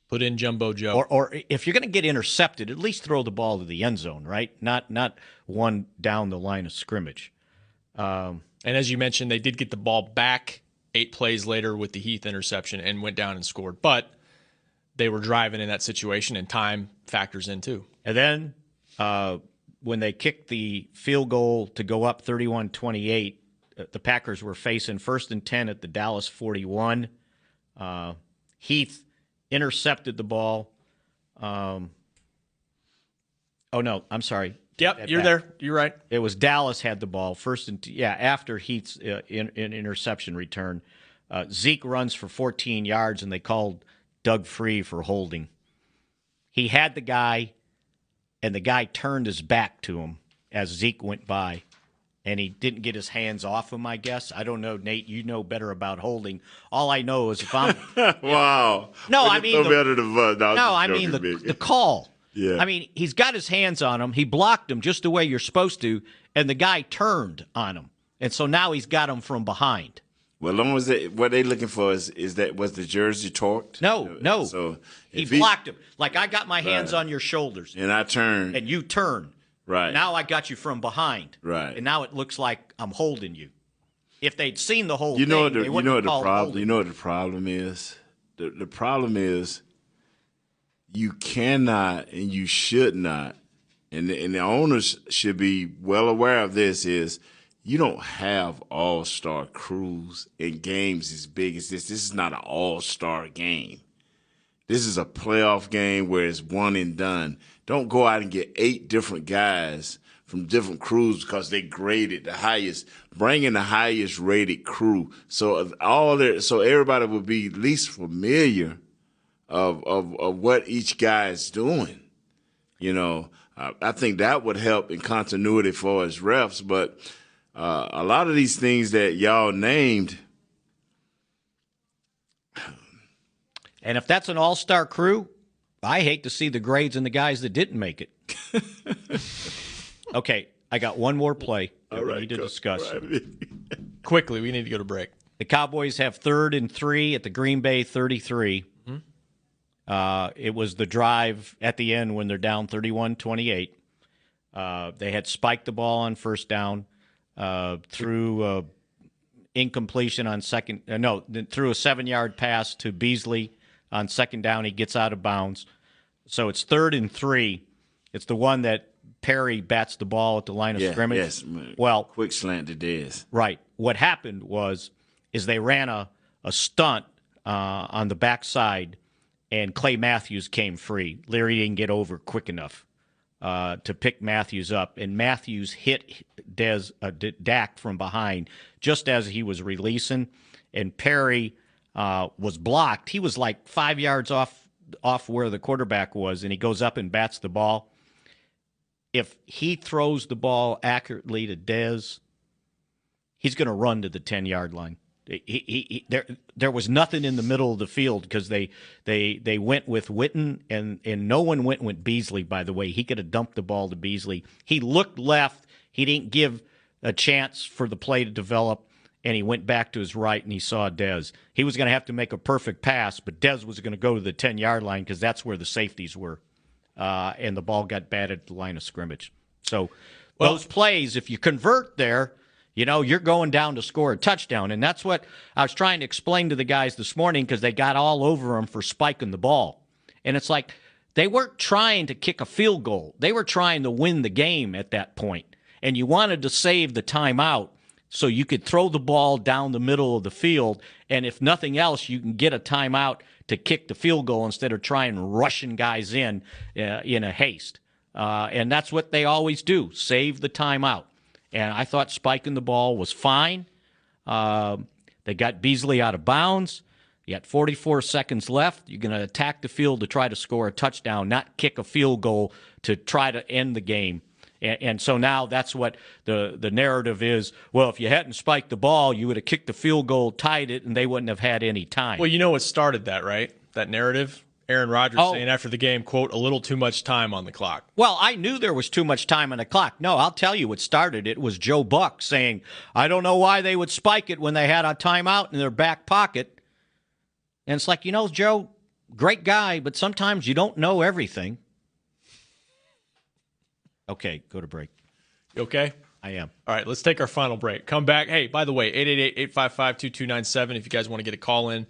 Put in Jumbo Joe. Or if you're going to get intercepted, at least throw the ball to the end zone, right? Not one down the line of scrimmage. And as you mentioned, they did get the ball back 8 plays later with the Heath interception and went down and scored. But they were driving in that situation, and time factors in too. And then when they kicked the field goal to go up 31-28, the Packers were facing 1st and 10 at the Dallas 41. Heath intercepted the ball. Oh, no, I'm sorry. Yep, you're there. You're right. It was Dallas had the ball. After Heath's interception return. Zeke runs for 14 yards, and they called Doug Free for holding. He had the guy, and the guy turned his back to him as Zeke went by, and he didn't get his hands off him, I guess. I don't know, Nate. You know better about holding. All I know is if I'm wow. No, I mean the call. Yeah. I mean, he's got his hands on him. He blocked him just the way you're supposed to, and the guy turned on him. And so now he's got him from behind. Well, what they looking for is that was the jersey torqued? No. So he blocked him. Like I got my hands on your shoulders. And I turned. And you turned. Right. Now I got you from behind. Right. And now it looks like I'm holding you. If they'd seen the whole thing, what they wouldn't have called holding. You know what the problem is? The problem is you cannot and you should not, and the owners should be well aware of this, is you don't have all-star crews in games as big as this. This is not an all-star game. This is a playoff game where it's one and done. Don't go out and get 8 different guys from different crews because they graded the highest. Bring in the highest rated crew so everybody will be at least familiar of what each guy is doing. You know, I think that would help in continuity for us refs, but a lot of these things that y'all named. And if that's an all-star crew, I hate to see the grades in the guys that didn't make it. Okay, I got one more play that we need to discuss. Quickly, we need to go to break. The Cowboys have 3rd and 3 at the Green Bay 33. It was the drive at the end when they're down 31-28. They had spiked the ball on first down through incompletion on second. Through a 7-yard pass to Beasley on second down. He gets out of bounds. So it's 3rd and 3. It's the one that Perry bats the ball at the line of scrimmage. Yes. Well, quick slant to Dez. Right. What happened is they ran a stunt on the backside, and Clay Matthews came free. Leary didn't get over quick enough to pick Matthews up, and Matthews hit Dak from behind just as he was releasing, and Perry was blocked. He was like 5 yards off where the quarterback was, and he goes up and bats the ball. If he throws the ball accurately to Dez, he's going to run to the 10-yard line. There was nothing in the middle of the field because they went with Witten, and no one went with Beasley, by the way. He could have dumped the ball to Beasley. He looked left. He didn't give a chance for the play to develop, and he went back to his right, and he saw Dez. He was going to have to make a perfect pass, but Dez was going to go to the 10-yard line because that's where the safeties were, and the ball got batted at the line of scrimmage. So those plays, if you convert there, you're going down to score a touchdown. And that's what I was trying to explain to the guys this morning because they got all over him for spiking the ball. And it's like they weren't trying to kick a field goal. They were trying to win the game at that point. And you wanted to save the timeout so you could throw the ball down the middle of the field. And if nothing else, you can get a timeout to kick the field goal instead of trying rushing guys in a haste. And that's what they always do, save the timeout. And I thought spiking the ball was fine. They got Beasley out of bounds. You got 44 seconds left. You're going to attack the field to try to score a touchdown, not kick a field goal to try to end the game. And so now that's what the narrative is. Well, if you hadn't spiked the ball, you would have kicked the field goal, tied it, and they wouldn't have had any time. Well, you know what started that, right? That narrative? Aaron Rodgers saying after the game, quote, a little too much time on the clock. Well, I knew there was too much time on the clock. No, I'll tell you what started it was Joe Buck saying, I don't know why they would spike it when they had a timeout in their back pocket. And it's like, Joe, great guy, but sometimes you don't know everything. Okay, go to break. You okay? I am. All right, let's take our final break. Come back. Hey, by the way, 888-855-2297 if you guys want to get a call in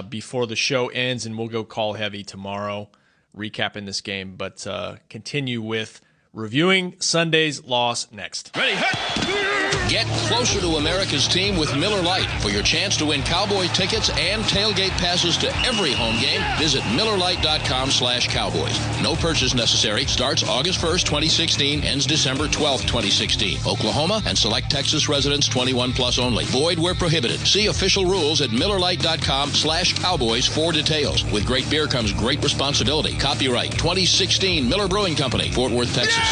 before the show ends, and we'll go call heavy tomorrow, recapping this game. But continue with reviewing Sunday's loss next. Ready, hit! Get closer to America's team with Miller Lite. For your chance to win Cowboy tickets and tailgate passes to every home game, visit MillerLite.com/Cowboys. No purchase necessary. Starts August 1st, 2016. Ends December 12th, 2016. Oklahoma and select Texas residents 21 plus only. Void where prohibited. See official rules at MillerLite.com/Cowboys for details. With great beer comes great responsibility. Copyright 2016 Miller Brewing Company, Fort Worth, Texas.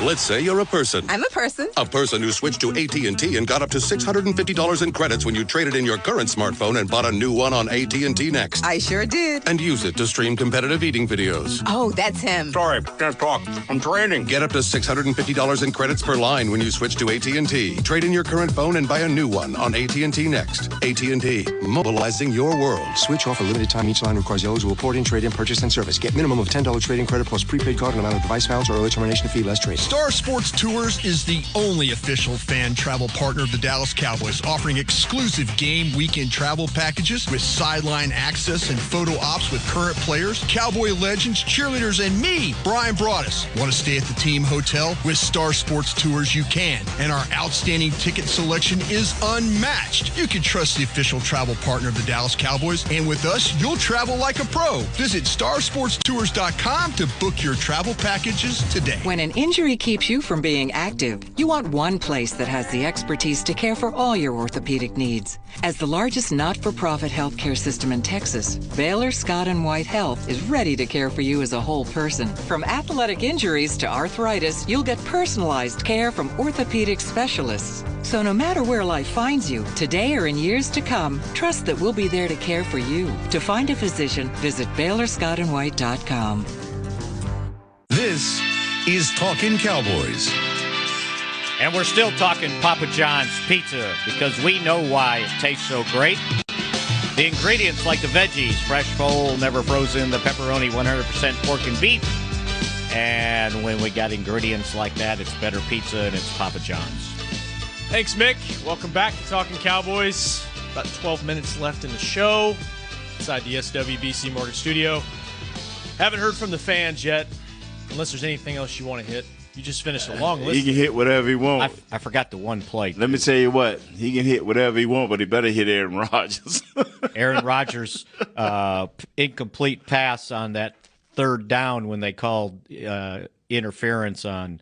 Let's say you're a person. I'm a person. A person who switched to AT&T and got up to $650 in credits when you traded in your current smartphone and bought a new one on AT&T Next. I sure did. And use it to stream competitive eating videos. Oh, that's him. Sorry, can't talk. I'm training. Get up to $650 in credits per line when you switch to AT&T. Trade in your current phone and buy a new one on AT&T Next. AT&T, mobilizing your world. Switch off a limited time. Each line requires eligible port-in, trade-in, purchase, and service. Get minimum of $10 trade-in credit plus prepaid card and amount of device balance or early termination fee less trade. Star Sports Tours is the only official fan travel partner of the Dallas Cowboys, offering exclusive game weekend travel packages with sideline access and photo ops with current players, Cowboy legends, cheerleaders, and me, Brian Broaddus. Want to stay at the team hotel? With Star Sports Tours, you can. And our outstanding ticket selection is unmatched. You can trust the official travel partner of the Dallas Cowboys, and with us, you'll travel like a pro. Visit starsportstours.com to book your travel packages today. When an injury keeps you from being active, you want one place that has the expertise to care for all your orthopedic needs. As the largest not-for-profit healthcare system in Texas, Baylor Scott & White Health is ready to care for you as a whole person. From athletic injuries to arthritis, you'll get personalized care from orthopedic specialists. So no matter where life finds you, today or in years to come, trust that we'll be there to care for you. To find a physician, visit BaylorScottandWhite.com. This is Talkin Cowboys. And we're still talking Papa John's pizza because we know why it tastes so great. The ingredients like the veggies, fresh, whole, never frozen, the pepperoni, 100% pork and beef. And when we got ingredients like that, it's better pizza and it's Papa John's. Thanks, Mick. Welcome back to Talkin Cowboys. About 12 minutes left in the show inside the SWBC Mortgage Studio. Haven't heard from the fans yet, unless there's anything else you want to hit. You just finished a long list. He can hit whatever he wants. I forgot the one play. Let me tell you what. He can hit whatever he wants, but he better hit Aaron Rodgers. Aaron Rodgers' incomplete pass on that third down when they called interference on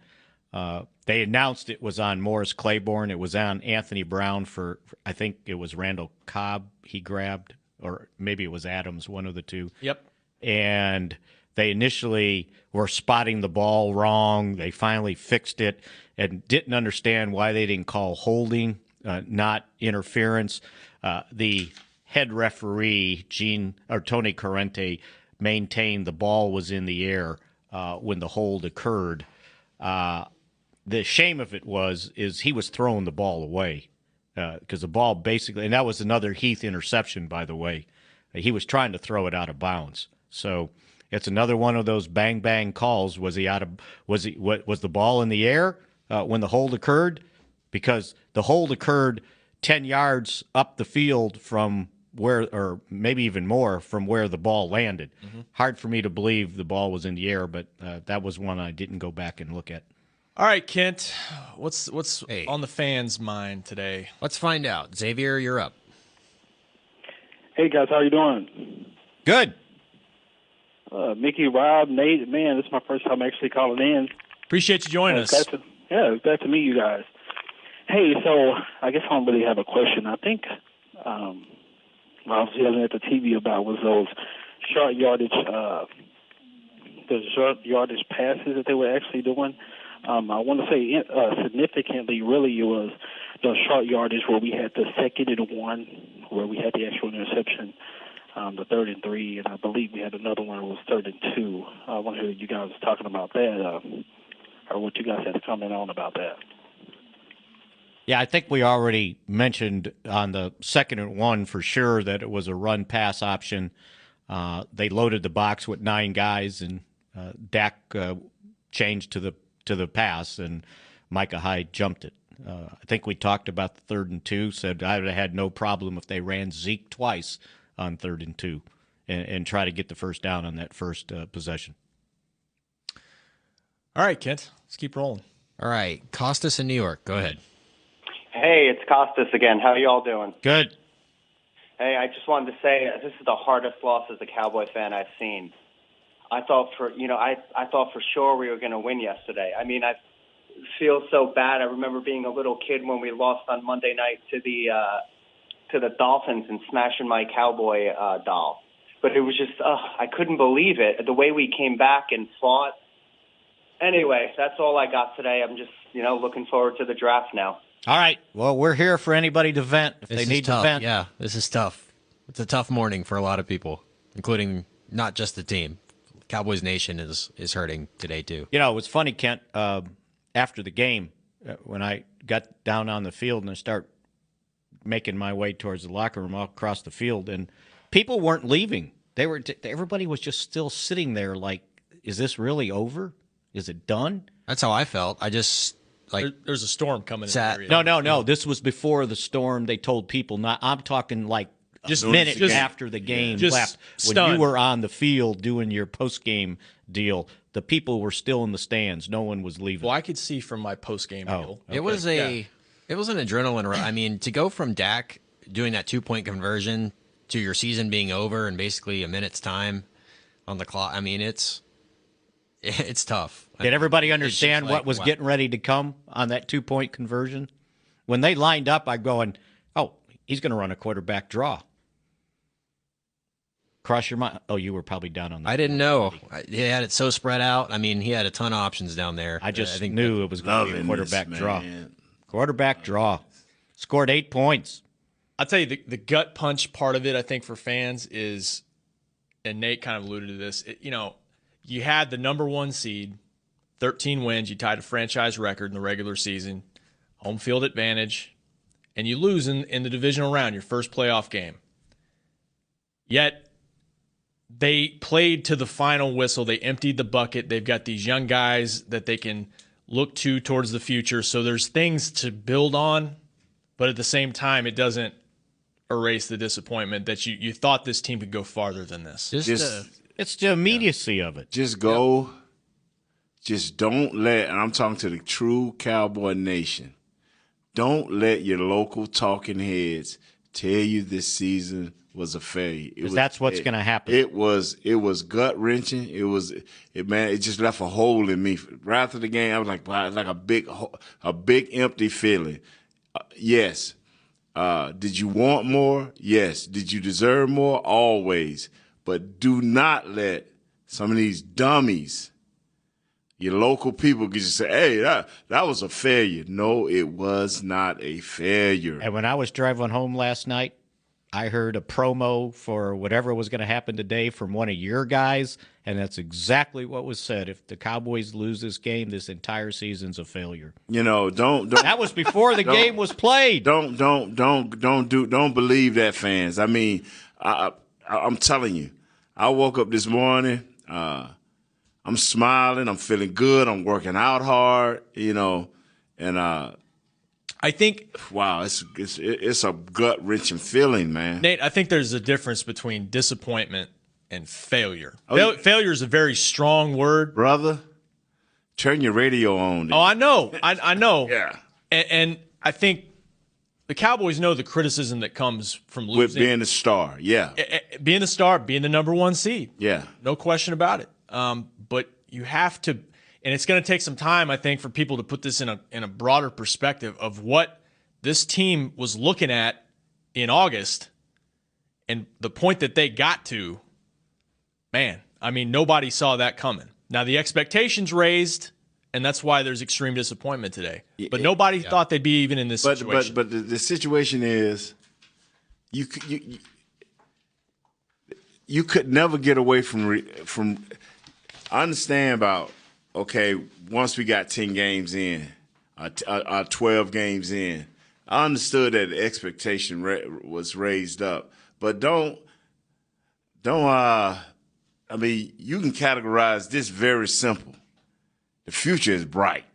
they announced it was on Morris Claiborne. It was on Anthony Brown for I think it was Randall Cobb he grabbed, or maybe it was Adams, one of the two. Yep. And they initially were spotting the ball wrong. They finally fixed it and didn't understand why they didn't call holding, not interference. The head referee, Tony Corrente, maintained the ball was in the air when the hold occurred. The shame of it is he was throwing the ball away because the ball basically, and that was another Heath interception, by the way. He was trying to throw it out of bounds. So it's another one of those bang bang calls. Was the ball in the air when the hold occurred? Because the hold occurred 10 yards up the field from where, or maybe even more from where the ball landed. Mm-hmm. Hard for me to believe the ball was in the air, but that was one I didn't go back and look at. All right, Kent, what's on the fans' mind today? Let's find out. Xavier, you're up. Hey guys, how you doing? Good. Mickey, Rob, Nate, man, this is my first time actually calling in. Appreciate you joining us. It's glad to meet you guys. Hey, so I guess I don't really have a question. I think what I was yelling at the TV about was those short yardage passes that they were actually doing. I want to say significantly, really, it was the short yardage where we had the 2nd and 1, where we had the actual interception, the 3rd and 3, and I believe we had another one that was 3rd and 2. I want to hear you guys talking about that, or what you guys had to comment on about that. Yeah, I think we already mentioned on the 2nd and 1 for sure that it was a run-pass option. They loaded the box with 9 guys, and Dak changed to the pass, and Micah Hyde jumped it. I think we talked about the 3rd and 2, said I would have had no problem if they ran Zeke twice on 3rd and 2 and try to get the first down on that first possession. All right, Kent, let's keep rolling. All right, Costas in New York. Go ahead. Hey, it's Costas again. How y'all doing? Good. Hey, I just wanted to say this is the hardest loss as a Cowboy fan I've seen. I thought for sure we were going to win yesterday. I mean, I feel so bad. I remember being a little kid when we lost on Monday night to the Dolphins and smashing my Cowboy doll. But it was just, I couldn't believe it, the way we came back and fought. Anyway, that's all I got today. I'm just, looking forward to the draft now. All right. Well, we're here for anybody to vent if they need to vent. Yeah, this is tough. It's a tough morning for a lot of people, including not just the team. Cowboys Nation is hurting today, too. It was funny, Kent, after the game, when I got down on the field and I start making my way towards the locker room all across the field, and people weren't leaving. Everybody was just still sitting there like, is this really over? Is it done? That's how I felt. I just... there's a storm coming in the area. No. This was before the storm. They told people not. I'm talking like just minutes after the game left. When you were on the field doing your post-game deal, the people were still in the stands. No one was leaving. Well, I could see from my post-game deal. Okay. It was an adrenaline rush. I mean, to go from Dak doing that 2-point conversion to your season being over in basically a minute's time on the clock. I mean, it's tough. Did everybody understand what was getting ready to come on that 2-point conversion? When they lined up, I'm going, oh, he's going to run a quarterback draw. Cross your mind. Oh, you were probably down on that. I didn't know. He had it so spread out. I mean, he had a ton of options down there. I think knew it was going to be a quarterback draw. Quarterback draw. Scored 8 points. I'll tell you, the gut punch part of it, I think, for fans is, and Nate kind of alluded to this, you had the number 1 seed, 13 wins, you tied a franchise record in the regular season, home field advantage, and you lose in the divisional round, your first playoff game. Yet, they played to the final whistle. They emptied the bucket. They've got these young guys that they can look to towards the future. So there's things to build on, but at the same time, it doesn't erase the disappointment that you thought this team could go farther than this. It's the immediacy of it. Just go. Yep. Just don't let, and I'm talking to the true Cowboy Nation, don't let your local talking heads tell you this season was a failure. That's what's going to happen. It was gut wrenching. It just left a hole in me. Right after the game, I was like, wow, like a big empty feeling. Yes. Did you want more? Yes. Did you deserve more? Always. But do not let some of these dummies, your local people, just say, hey, that was a failure. No, it was not a failure. And when I was driving home last night, I heard a promo for whatever was going to happen today from one of your guys, and that's exactly what was said. If the Cowboys lose this game, this entire season's a failure. Don't. That was before the game was played. Don't believe that, fans. I mean, I'm telling you, I woke up this morning. I'm smiling. I'm feeling good. I'm working out hard. And I think, wow, it's a gut wrenching feeling, man. Nate, I think there's a difference between disappointment and failure. Failure is a very strong word, brother. Turn your radio on. Then. Oh, I know. I know. Yeah. And I think the Cowboys know the criticism that comes from losing. With being the star, yeah. Being the star, being the number 1 seed. Yeah. No question about it. But you have to, And it's going to take some time, I think, for people to put this in a broader perspective of what this team was looking at in August and the point that they got to. Man, I mean, nobody saw that coming. Now, the expectations raised, and that's why there's extreme disappointment today. But nobody thought they'd be even in this situation. But the situation is you could never get away from – I understand about, okay, once we got 10 games in, 12 games in, I understood that the expectation was raised up. But I mean, you can categorize this very simple. The future is bright.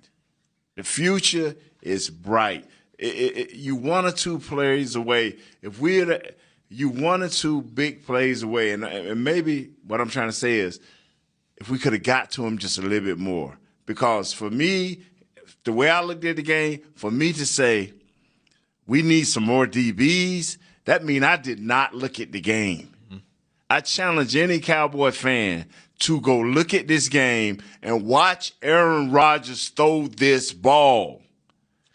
The future is bright. You one or two plays away. If you one or two big plays away, and maybe what I'm trying to say is, if we could have got to him just a little bit more. Because for me, the way I looked at the game, for me to say we need some more DBs, that means I did not look at the game. Mm-hmm. I challenge any Cowboy fan to go look at this game and watch Aaron Rodgers throw this ball.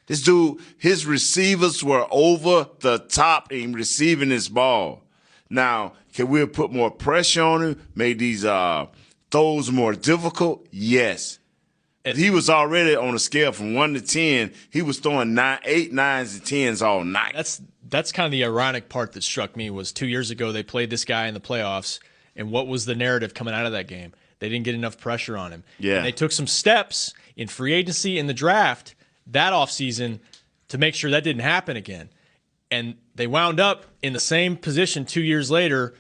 This dude, his receivers were over the top in receiving this ball. Now, can we have put more pressure on him, made these throws more difficult? Yes. He was already on a scale from 1 to 10. He was throwing 8, 9s, and 10s all night. That's kind of the ironic part that struck me was 2 years ago they played this guy in the playoffs, and what was the narrative coming out of that game? They didn't get enough pressure on him. Yeah. And they took some steps in free agency in the draft that offseason to make sure that didn't happen again. And they wound up in the same position 2 years later.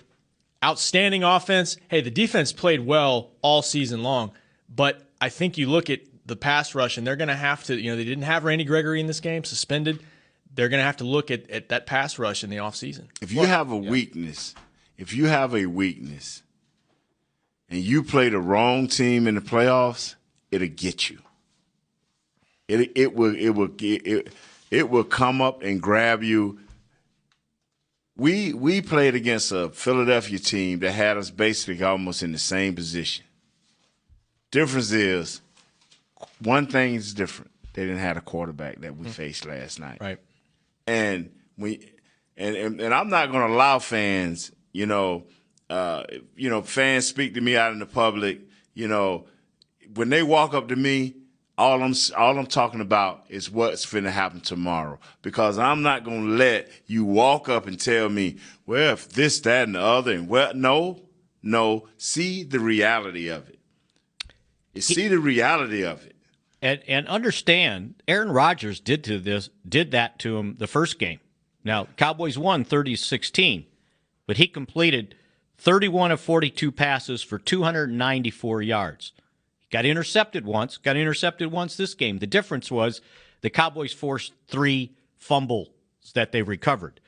Outstanding offense. Hey, the defense played well all season long, but I think you look at the pass rush, and they're going to have to, they didn't have Randy Gregory in this game, suspended. They're going to have to look at that pass rush in the offseason. If you have a weakness, and you play the wrong team in the playoffs, it'll get you. It will come up and grab you. We played against a Philadelphia team that had us basically almost in the same position. Difference is, one thing is different. They didn't have a quarterback that we faced last night. Right. And I'm not going to allow fans, fans speak to me out in the public, when they walk up to me, all I'm talking about is what's finna happen tomorrow, because I'm not going to let you walk up and tell me, well, if this, that, and the other, and well, no, see the reality of it. See the reality of it. And understand, Aaron Rodgers did that to him the first game. Now, Cowboys won 30-16, but he completed 31 of 42 passes for 294 yards. Got intercepted once this game. The difference was the Cowboys forced 3 fumbles that they recovered.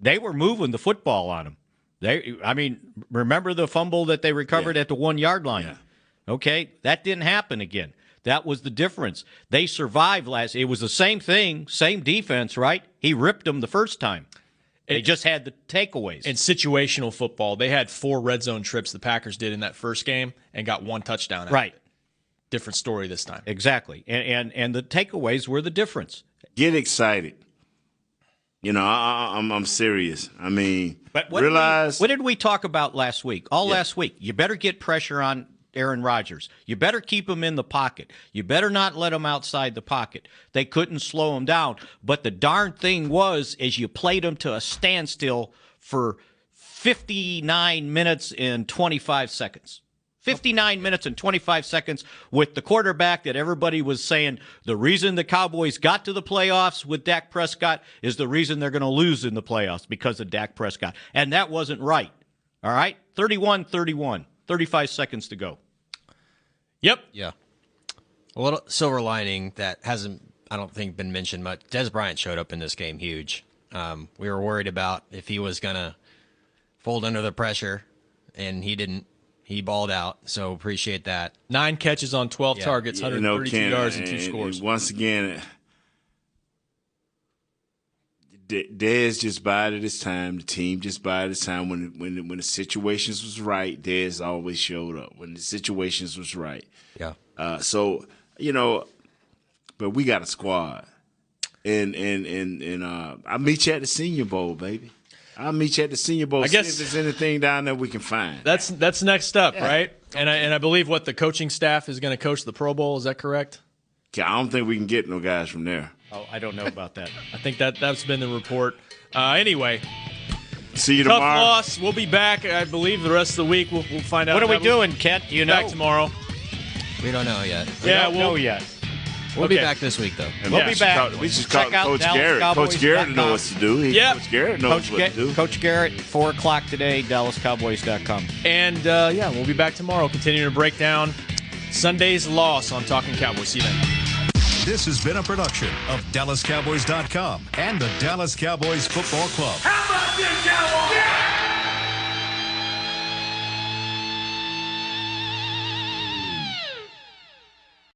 They were moving the football on them. Remember the fumble that they recovered at the 1-yard line? Yeah. Okay, that didn't happen again. That was the difference. They survived it was the same thing, same defense, right? He ripped them the first time. They just had the takeaways. In situational football, they had 4 red zone trips, the Packers did in that first game, and got 1 touchdown out right. of it. Different story this time. Exactly. And the takeaways were the difference. Get excited. I'm serious. I mean, but what realize. What did we talk about last week? Last week. You better get pressure on Aaron Rodgers. You better keep him in the pocket. You better not let him outside the pocket. They couldn't slow him down. But the darn thing was, is you played him to a standstill for 59 minutes and 25 seconds. 59 minutes and 25 seconds with the quarterback that everybody was saying the reason the Cowboys got to the playoffs with Dak Prescott is the reason they're going to lose in the playoffs because of Dak Prescott. And that wasn't right. All right? 31-31. 35 seconds to go. Yep. Yeah. A little silver lining that hasn't, I don't think, been mentioned much. Des Bryant showed up in this game huge. We were worried about if he was going to fold under the pressure, and he didn't. He balled out, so appreciate that. 9 catches on 12 targets, 132 yards, and 2 scores. And once again, Dez just bided his time. The team just bided his time. When the situations was right, Dez always showed up. When the situations was right. Yeah. So but we got a squad, and I'll meet you at the Senior Bowl, baby. I'll meet you at the Senior Bowl. I guess see if there's anything down there we can find. That's next up, right? And I believe the coaching staff is going to coach the Pro Bowl. Is that correct? I don't think we can get no guys from there. Oh, I don't know about that. I think that's been the report. Anyway, see you tough tomorrow. Loss. We'll be back. I believe the rest of the week we'll find out. What are we doing, Kent? Do you know? Back tomorrow. We don't know yet. We don't know yet. We'll be back this week, though. We'll be back. We should call Check out Coach Garrett. Coach Garrett knows what to do. Coach Garrett knows what to do. Coach Garrett, 4 o'clock today, DallasCowboys.com. And, we'll be back tomorrow continuing to break down Sunday's loss on Talkin Cowboys. See you then. This has been a production of DallasCowboys.com and the Dallas Cowboys Football Club. How about this, Cowboys?